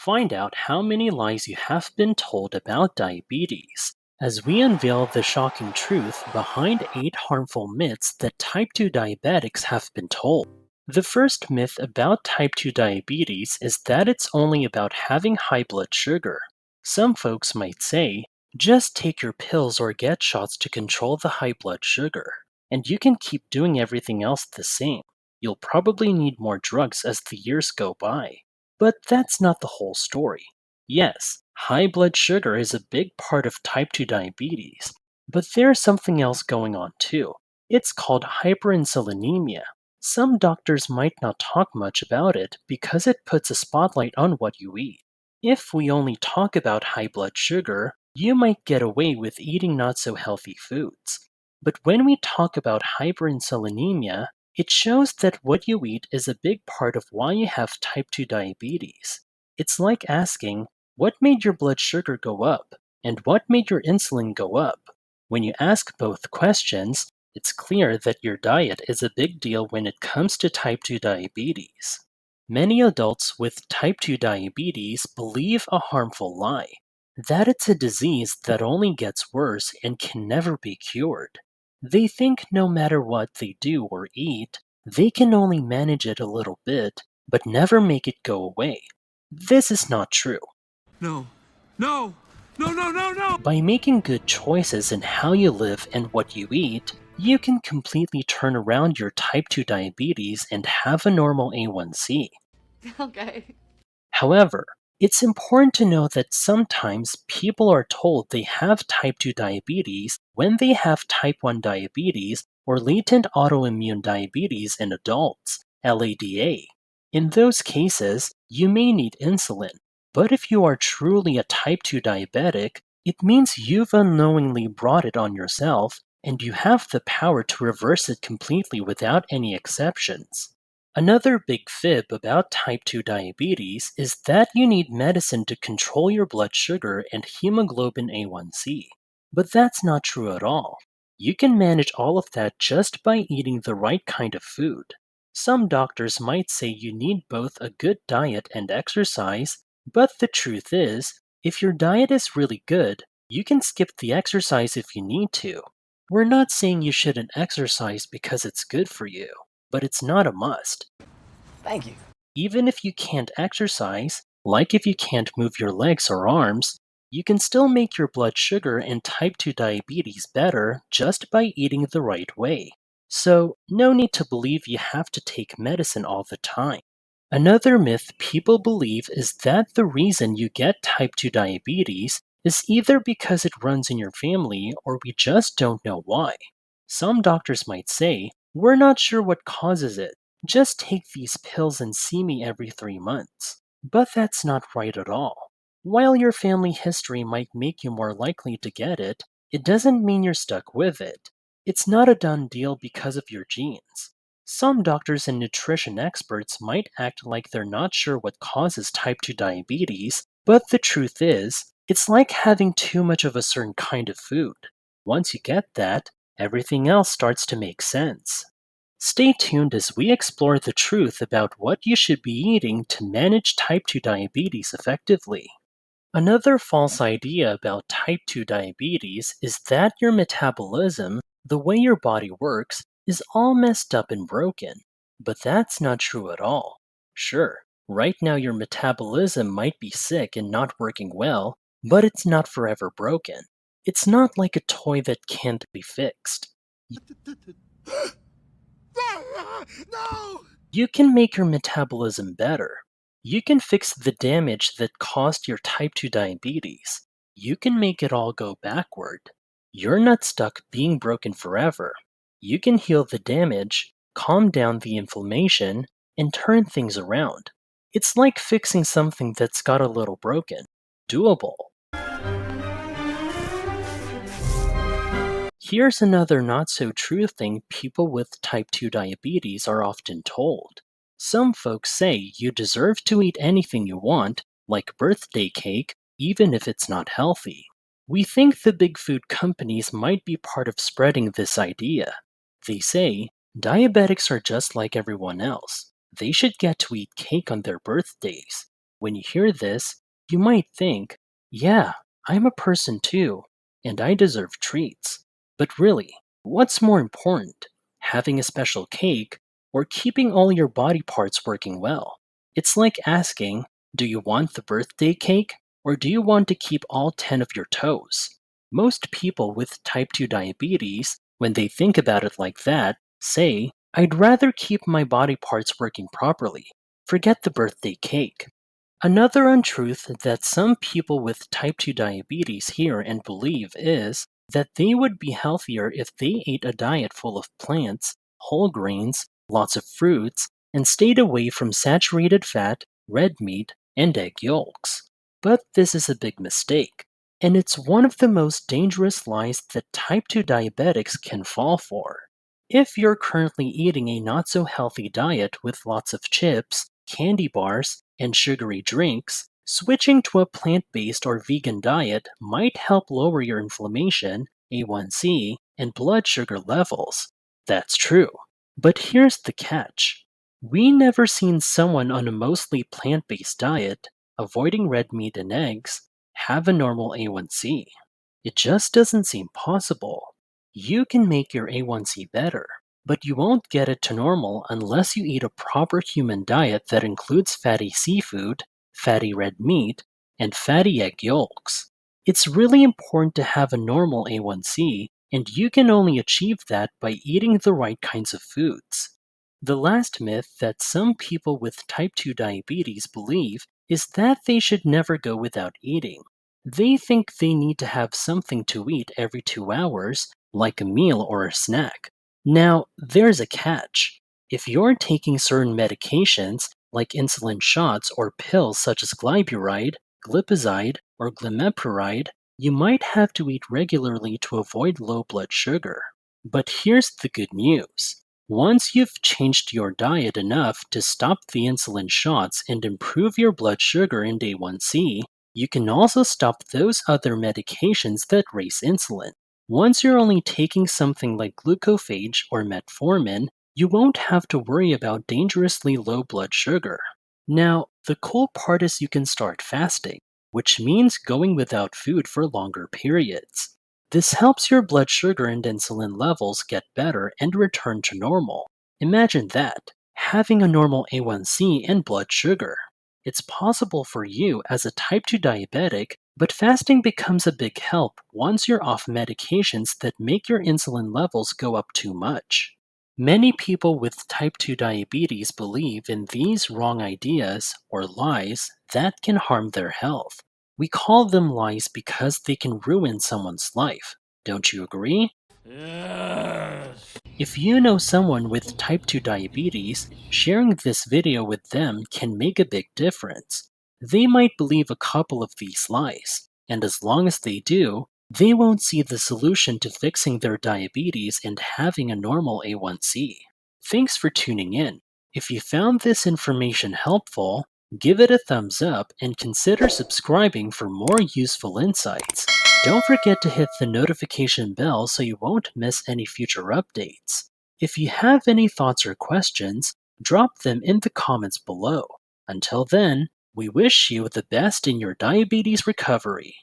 Find out how many lies you have been told about diabetes as we unveil the shocking truth behind 8 harmful myths that type 2 diabetics have been told. The first myth about type 2 diabetes is that it's only about having high blood sugar. Some folks might say, just take your pills or get shots to control the high blood sugar, and you can keep doing everything else the same. You'll probably need more drugs as the years go by. But that's not the whole story. Yes, high blood sugar is a big part of type 2 diabetes, but there's something else going on too. It's called hyperinsulinemia. Some doctors might not talk much about it because it puts a spotlight on what you eat. If we only talk about high blood sugar, you might get away with eating not so healthy foods. But when we talk about hyperinsulinemia, it shows that what you eat is a big part of why you have type 2 diabetes. It's like asking, what made your blood sugar go up? And what made your insulin go up? When you ask both questions, it's clear that your diet is a big deal when it comes to type 2 diabetes. Many adults with type 2 diabetes believe a harmful lie that it's a disease that only gets worse and can never be cured. They think no matter what they do or eat, they can only manage it a little bit, but never make it go away. This is not true. No, no, no, no, no, no! By making good choices in how you live and what you eat, you can completely turn around your type 2 diabetes and have a normal A1C. Okay. However, it's important to know that sometimes people are told they have type 2 diabetes when they have type 1 diabetes or latent autoimmune diabetes in adults, LADA. In those cases, you may need insulin, but if you are truly a type 2 diabetic, it means you've unknowingly brought it on yourself and you have the power to reverse it completely without any exceptions. Another big fib about type 2 diabetes is that you need medicine to control your blood sugar and hemoglobin A1C. But that's not true at all. You can manage all of that just by eating the right kind of food. Some doctors might say you need both a good diet and exercise, but the truth is, if your diet is really good, you can skip the exercise if you need to. We're not saying you shouldn't exercise because it's good for you, but it's not a must. Thank you. Even if you can't exercise, like if you can't move your legs or arms, you can still make your blood sugar and type 2 diabetes better just by eating the right way. So, no need to believe you have to take medicine all the time. Another myth people believe is that the reason you get type 2 diabetes is either because it runs in your family or we just don't know why. Some doctors might say, we're not sure what causes it. Just take these pills and see me every 3 months. But that's not right at all. While your family history might make you more likely to get it, it doesn't mean you're stuck with it. It's not a done deal because of your genes. Some doctors and nutrition experts might act like they're not sure what causes type 2 diabetes, but the truth is, it's like having too much of a certain kind of food. Once you get that, everything else starts to make sense. Stay tuned as we explore the truth about what you should be eating to manage type 2 diabetes effectively. Another false idea about type 2 diabetes is that your metabolism, the way your body works, is all messed up and broken. But that's not true at all. Sure, right now your metabolism might be sick and not working well, but it's not forever broken. It's not like a toy that can't be fixed. No! You can make your metabolism better. You can fix the damage that caused your type 2 diabetes. You can make it all go backward. You're not stuck being broken forever. You can heal the damage, calm down the inflammation, and turn things around. It's like fixing something that's got a little broken. Doable. Here's another not so true thing people with type 2 diabetes are often told. Some folks say you deserve to eat anything you want, like birthday cake, even if it's not healthy. We think the big food companies might be part of spreading this idea. They say diabetics are just like everyone else. They should get to eat cake on their birthdays. When you hear this, you might think, yeah, I'm a person too, and I deserve treats. But really, what's more important, having a special cake or keeping all your body parts working well? It's like asking, do you want the birthday cake or do you want to keep all 10 of your toes? Most people with type 2 diabetes, when they think about it like that, say, I'd rather keep my body parts working properly. Forget the birthday cake. Another untruth that some people with type 2 diabetes hear and believe is that they would be healthier if they ate a diet full of plants, whole grains, lots of fruits, and stayed away from saturated fat, red meat, and egg yolks. But this is a big mistake, and it's one of the most dangerous lies that type 2 diabetics can fall for. If you're currently eating a not so healthy diet with lots of chips, candy bars, and sugary drinks, switching to a plant based or vegan diet might help lower your inflammation, A1C, and blood sugar levels. That's true. But here's the catch. We never seen someone on a mostly plant based diet, avoiding red meat and eggs, have a normal A1C. It just doesn't seem possible. You can make your A1C better, but you won't get it to normal unless you eat a proper human diet that includes fatty seafood, fatty red meat, and fatty egg yolks. It's really important to have a normal A1C, and you can only achieve that by eating the right kinds of foods. The last myth that some people with type 2 diabetes believe is that they should never go without eating. They think they need to have something to eat every 2 hours, like a meal or a snack. Now, there's a catch. If you're taking certain medications, like insulin shots or pills such as glyburide, glipizide, or glimepiride, you might have to eat regularly to avoid low blood sugar. But here's the good news. Once you've changed your diet enough to stop the insulin shots and improve your blood sugar and A1C, you can also stop those other medications that raise insulin. Once you're only taking something like glucophage or metformin, you won't have to worry about dangerously low blood sugar. Now, the cool part is you can start fasting, which means going without food for longer periods. This helps your blood sugar and insulin levels get better and return to normal. Imagine that, having a normal A1C and blood sugar. It's possible for you as a type 2 diabetic, but fasting becomes a big help once you're off medications that make your insulin levels go up too much. Many people with type 2 diabetes believe in these wrong ideas or lies that can harm their health. We call them lies because they can ruin someone's life. Don't you agree? Yes. If you know someone with type 2 diabetes, sharing this video with them can make a big difference. They might believe a couple of these lies, and as long as they do, they won't see the solution to fixing their diabetes and having a normal A1C. Thanks for tuning in. If you found this information helpful, give it a thumbs up and consider subscribing for more useful insights. Don't forget to hit the notification bell so you won't miss any future updates. If you have any thoughts or questions, drop them in the comments below. Until then, we wish you the best in your diabetes recovery.